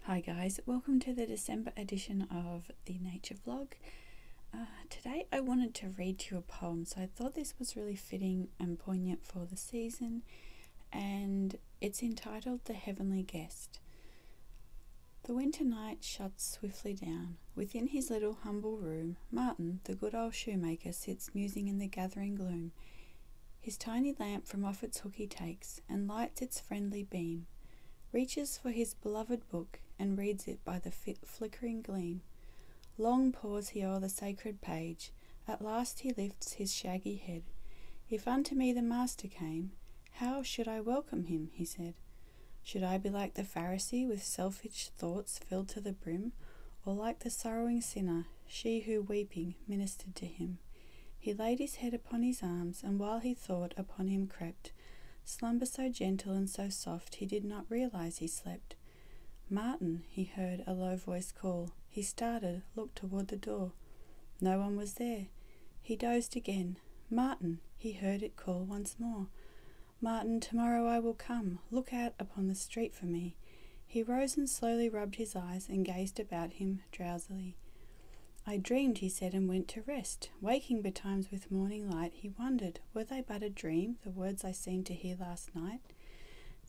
Hi guys, welcome to the December edition of the Nature Vlog. Today I wanted to read you a poem, so I thought this was really fitting and poignant for the season, and it's entitled The Heavenly Guest. The winter night shuts swiftly down. Within his little humble room, Martin, the good old shoemaker, sits musing in the gathering gloom. His tiny lamp from off its hook he takes, and lights its friendly beam, reaches for his beloved book, and reads it by the flickering gleam. Long pause he o'er the sacred page, at last he lifts his shaggy head. If unto me the Master came, how should I welcome him, he said. Should I be like the Pharisee, with selfish thoughts filled to the brim, or like the sorrowing sinner, she who, weeping, ministered to him? He laid his head upon his arms, and while he thought, upon him crept slumber so gentle and so soft he did not realize he slept. Martin, he heard a low voice call. He started, looked toward the door. No one was there. He dozed again. Martin, he heard it call once more. Martin, tomorrow I will come. Look out upon the street for me. He rose and slowly rubbed his eyes and gazed about him drowsily. I dreamed, he said, and went to rest. Waking betimes with morning light, he wondered, were they but a dream, the words I seemed to hear last night?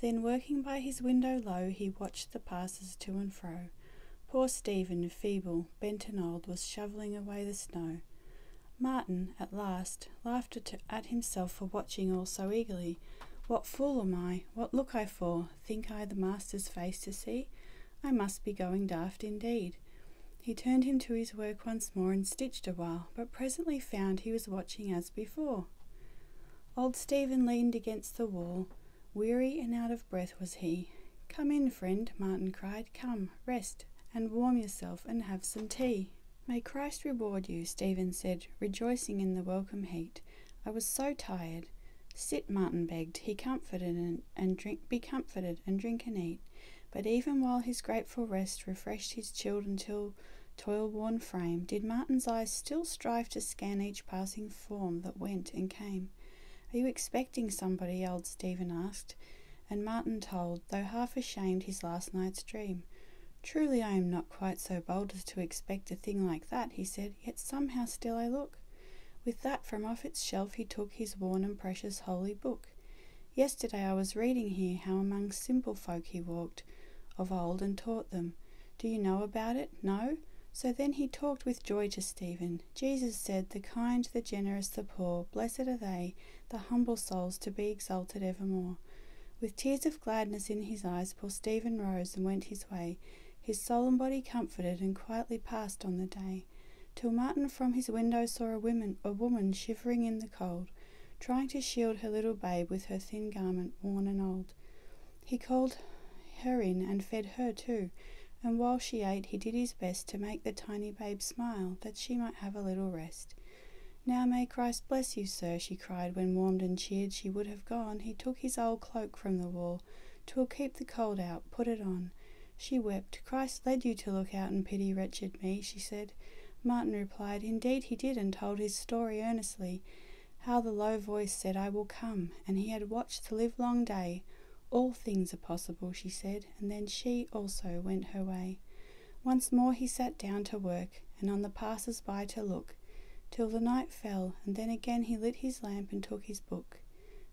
Then, working by his window low, he watched the passers to and fro. Poor Stephen, feeble, bent and old, was shovelling away the snow. Martin, at last, laughed at himself for watching all so eagerly. What fool am I? What look I for? Think I the Master's face to see? I must be going daft indeed. He turned him to his work once more and stitched a while, but presently found he was watching as before. Old Stephen leaned against the wall. Weary and out of breath was he. Come in, friend, Martin cried. Come, rest, and warm yourself, and have some tea. May Christ reward you, Stephen said, rejoicing in the welcome heat. I was so tired. Sit, Martin begged. He comforted be comforted and drink and eat. But even while his grateful rest refreshed his chilled until toil-worn frame, did Martin's eyes still strive to scan each passing form that went and came. Are you expecting somebody? Old Stephen asked, and Martin told, though half ashamed, his last night's dream. Truly I am not quite so bold as to expect a thing like that, he said, yet somehow still I look. With that from off its shelf he took his worn and precious holy book. Yesterday I was reading here how among simple folk he walked of old and taught them. Do you know about it? No? So then he talked with joy to Stephen. Jesus said, the kind, the generous, the poor, blessed are they, the humble souls, to be exalted evermore. With tears of gladness in his eyes, poor Stephen rose and went his way, his soul and body comforted, and quietly passed on the day, till Martin from his window saw a woman shivering in the cold, trying to shield her little babe with her thin garment, worn and old. He called her in and fed her too, and while she ate he did his best to make the tiny babe smile, that she might have a little rest. Now may Christ bless you, sir, she cried, when warmed and cheered she would have gone. He took his old cloak from the wall. 'Twill keep the cold out, put it on. She wept. Christ led you to look out and pity wretched me, she said. Martin replied, indeed he did, and told his story earnestly, how the low voice said, I will come, and he had watched the livelong day. All things are possible, she said, and then she also went her way. Once more he sat down to work, and on the passers-by to look, till the night fell, and then again he lit his lamp and took his book.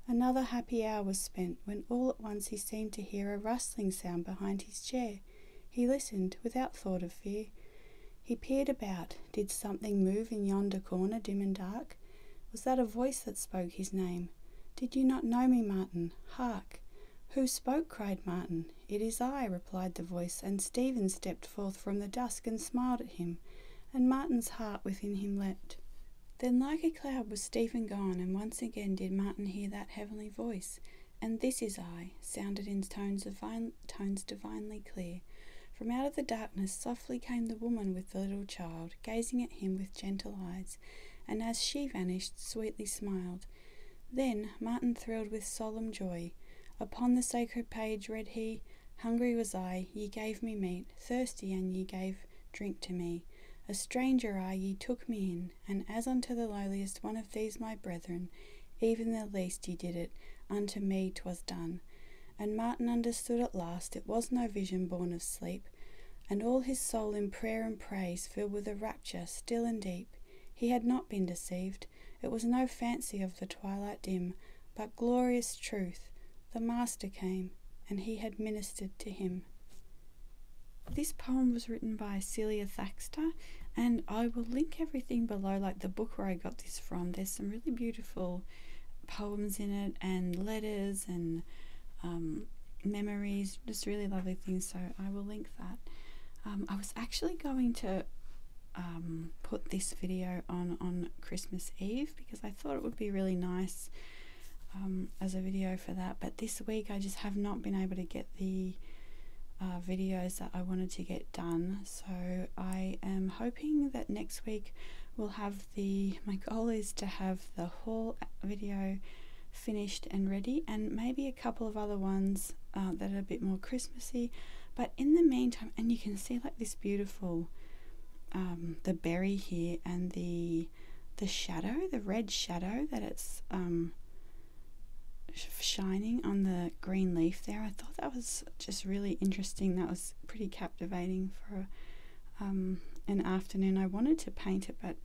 Another happy hour was spent, when all at once he seemed to hear a rustling sound behind his chair. He listened, without thought of fear. He peered about. Did something move in yonder corner, dim and dark? Was that a voice that spoke his name? Did you not know me, Martin? Hark! Who spoke? Cried Martin. It is I, replied the voice, and Stephen stepped forth from the dusk and smiled at him, and Martin's heart within him leapt. Then like a cloud was Stephen gone, and once again did Martin hear that heavenly voice, and this is I, sounded in tones divinely clear. From out of the darkness softly came the woman with the little child, gazing at him with gentle eyes, and as she vanished, sweetly smiled. Then Martin thrilled with solemn joy. Upon the sacred page read he, hungry was I, ye gave me meat, thirsty, and ye gave drink to me. A stranger I, ye took me in, and as unto the lowliest one of these my brethren, even the least ye did it, unto me 'twas done. And Martin understood at last it was no vision born of sleep, and all his soul in prayer and praise, filled with a rapture still and deep. He had not been deceived. It was no fancy of the twilight dim, but glorious truth. The Master came, and he had ministered to him. This poem was written by Celia Thaxter, and I will link everything below, like the book where I got this from. There's some really beautiful poems in it, and letters, and memories, just really lovely things, so I will link that. I was actually going to put this video on Christmas Eve because I thought it would be really nice as a video for that, but this week I just have not been able to get the videos that I wanted to get done, so I am hoping that next week we'll have my goal is to have the whole video finished and ready, and maybe a couple of other ones that are a bit more Christmassy. But in the meantime, and you can see like this beautiful the berry here, and the shadow, the red shadow that it's shining on the green leaf there. I thought that was just really interesting. That was pretty captivating for an afternoon. I wanted to paint it, but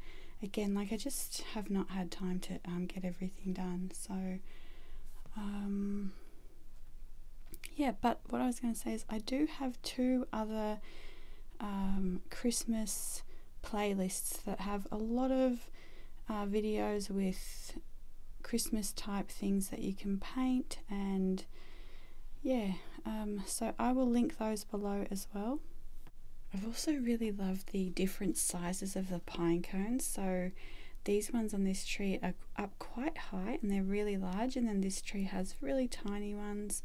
again, like I just have not had time to get everything done. So yeah, but what I was going to say is I do have 2 other Christmas playlists that have a lot of videos with Christmas type things that you can paint, and yeah, so I will link those below as well. I've also really loved the different sizes of the pine cones. So these ones on this tree are up quite high and they're really large, and then this tree has really tiny ones,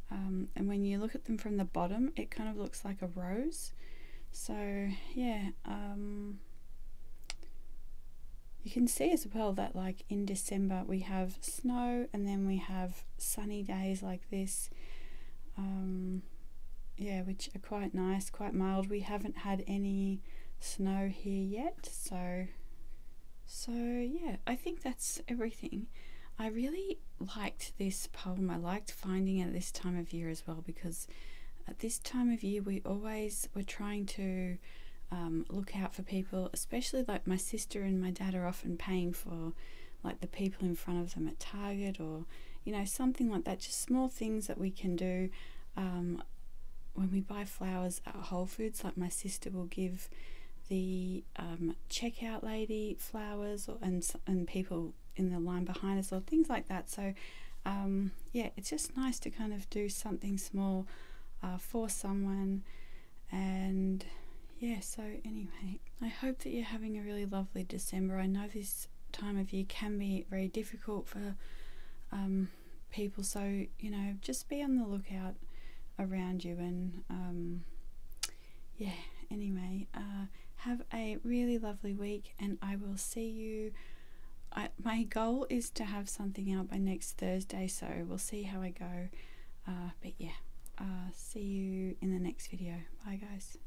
and when you look at them from the bottom it kind of looks like a rose. So yeah, you can see as well that like in December we have snow and then we have sunny days like this, yeah, which are quite nice, quite mild. We haven't had any snow here yet, so yeah, I think that's everything. I really liked this poem. I liked finding it at this time of year as well, because at this time of year we're trying to look out for people, especially like my sister and my dad are often paying for like the people in front of them at Target, or you know, something like that, just small things that we can do. When we buy flowers at Whole Foods, like my sister will give the checkout lady flowers, and people in the line behind us, or things like that. So yeah, it's just nice to kind of do something small for someone. And yeah, so anyway, I hope that you're having a really lovely December. I know this time of year can be very difficult for people, so you know, just be on the lookout around you, and yeah, anyway, have a really lovely week, and I will see you. My goal is to have something out by next Thursday, so we'll see how I go, but yeah, see you in the next video. Bye guys.